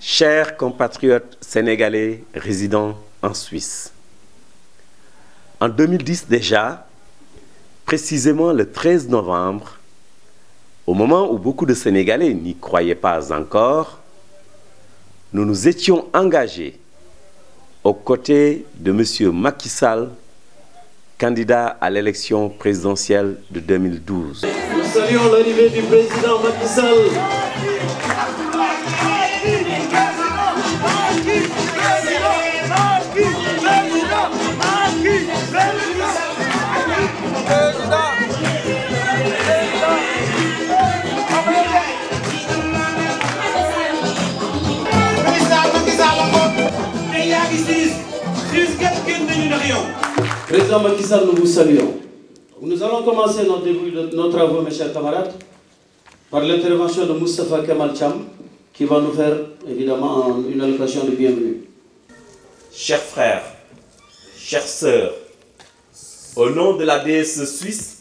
Chers compatriotes sénégalais résidant en Suisse, en 2010 déjà, précisément le 13 novembre, au moment où beaucoup de Sénégalais n'y croyaient pas encore, nous nous étions engagés aux côtés de M. Macky Sall, candidat à l'élection présidentielle de 2012. Nous saluons l'arrivée du président Macky Sall. Président Macky Sall, nous vous saluons. Nous allons commencer notre début de nos travaux, mes chers camarades, par l'intervention de Moustapha Kamal Cham, qui va nous faire évidemment une allocation de bienvenue. Chers frères, chères sœurs, au nom de la DSE suisse,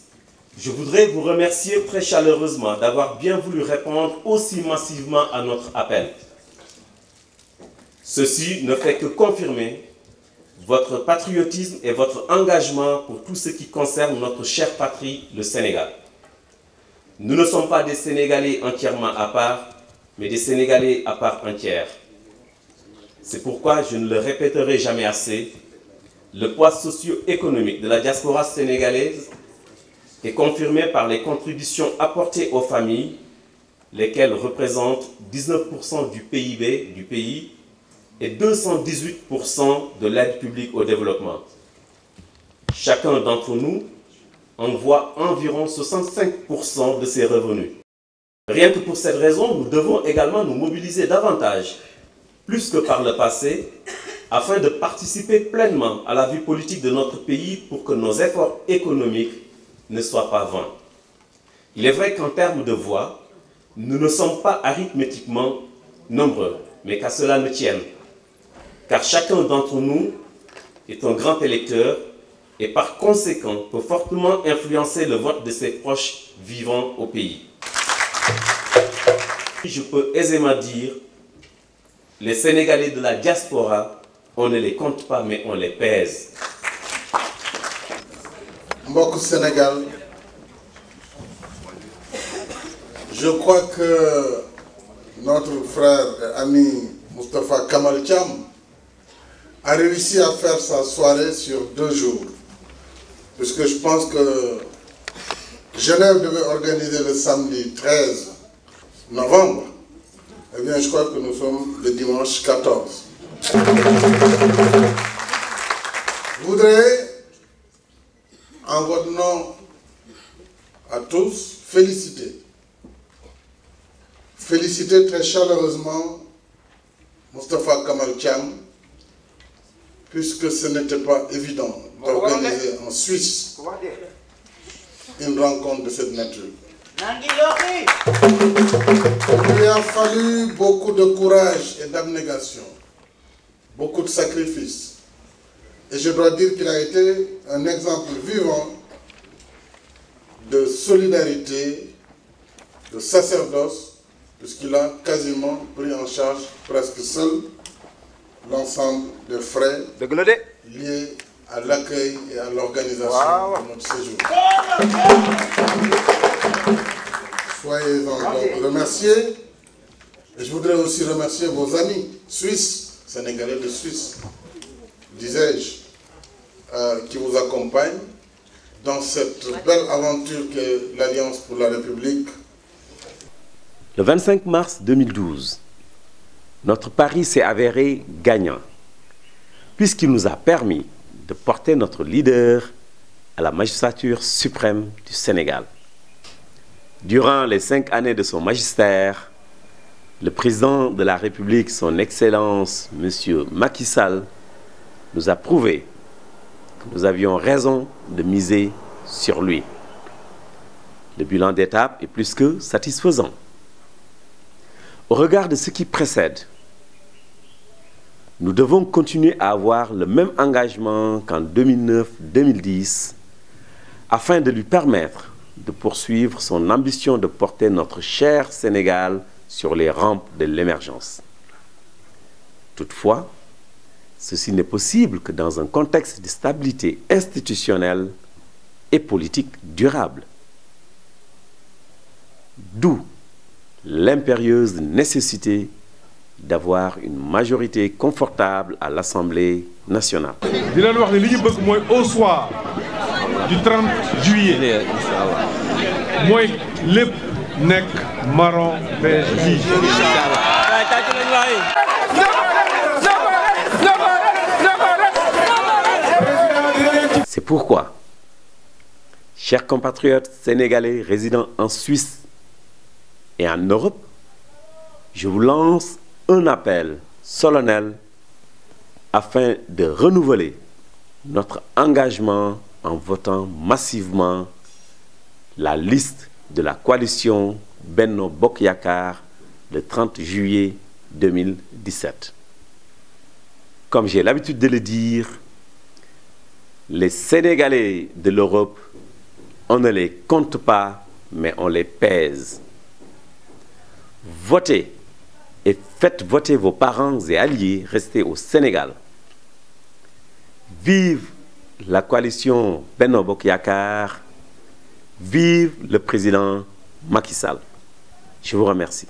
je voudrais vous remercier très chaleureusement d'avoir bien voulu répondre aussi massivement à notre appel. Ceci ne fait que confirmer votre patriotisme et votre engagement pour tout ce qui concerne notre chère patrie, le Sénégal. Nous ne sommes pas des Sénégalais entièrement à part, mais des Sénégalais à part entière. C'est pourquoi je ne le répéterai jamais assez, le poids socio-économique de la diaspora sénégalaise est confirmé par les contributions apportées aux familles, lesquelles représentent 19% du PIB du pays et 218% de l'aide publique au développement. Chacun d'entre nous envoie environ 65% de ses revenus. Rien que pour cette raison, nous devons également nous mobiliser davantage, plus que par le passé, afin de participer pleinement à la vie politique de notre pays pour que nos efforts économiques ne soient pas vains. Il est vrai qu'en termes de voix, nous ne sommes pas arithmétiquement nombreux, mais qu'à cela ne tienne. Car chacun d'entre nous est un grand électeur et par conséquent peut fortement influencer le vote de ses proches vivant au pays. Je peux aisément dire, les Sénégalais de la diaspora, on ne les compte pas mais on les pèse. Mbok Sénégal, je crois que notre frère et ami Moustapha Kamal Cham a réussi à faire sa soirée sur 2 jours. Puisque je pense que Genève devait organiser le samedi 13 novembre. Eh bien, je crois que nous sommes le dimanche 14. Je voudrais, en votre nom à tous, féliciter très chaleureusement Moustapha Kamal Cham, puisque ce n'était pas évident d'organiser en Suisse une rencontre de cette nature. Il lui a fallu beaucoup de courage et d'abnégation, beaucoup de sacrifices. Et je dois dire qu'il a été un exemple vivant de solidarité, de sacerdoce, puisqu'il a quasiment pris en charge presque seul l'ensemble des frais liés à l'accueil et à l'organisation de notre séjour. Soyez-en donc remerciés. Et je voudrais aussi remercier vos amis suisses, sénégalais de Suisse, disais-je, qui vous accompagnent dans cette belle aventure qu'est l'Alliance pour la République. Le 25 mars 2012, notre pari s'est avéré gagnant, puisqu'il nous a permis de porter notre leader à la magistrature suprême du Sénégal. Durant les 5 années de son magistère, le président de la République, son Excellence, M. Macky Sall, nous a prouvé que nous avions raison de miser sur lui. Le bilan d'étape est plus que satisfaisant. Au regard de ce qui précède, nous devons continuer à avoir le même engagement qu'en 2009-2010 afin de lui permettre de poursuivre son ambition de porter notre cher Sénégal sur les rampes de l'émergence. Toutefois, ceci n'est possible que dans un contexte de stabilité institutionnelle et politique durable. D'où l'impérieuse nécessité d'avoir une majorité confortable à l'Assemblée nationale. di leen wax ne li ñu bëgg mooy au soir du 30 juillet mooy lépp nekk marron beige rouge. C'est pourquoi, chers compatriotes sénégalais résidant en Suisse et en Europe, je vous lance un appel solennel afin de renouveler notre engagement en votant massivement la liste de la coalition Benno Bokk Yakaar le 30 juillet 2017. Comme j'ai l'habitude de le dire, les Sénégalais de l'Europe, on ne les compte pas, mais on les pèse. Votez et faites voter vos parents et alliés restés au Sénégal. Vive la coalition Benno Bokk Yakaar, vive le président Macky Sall. Je vous remercie.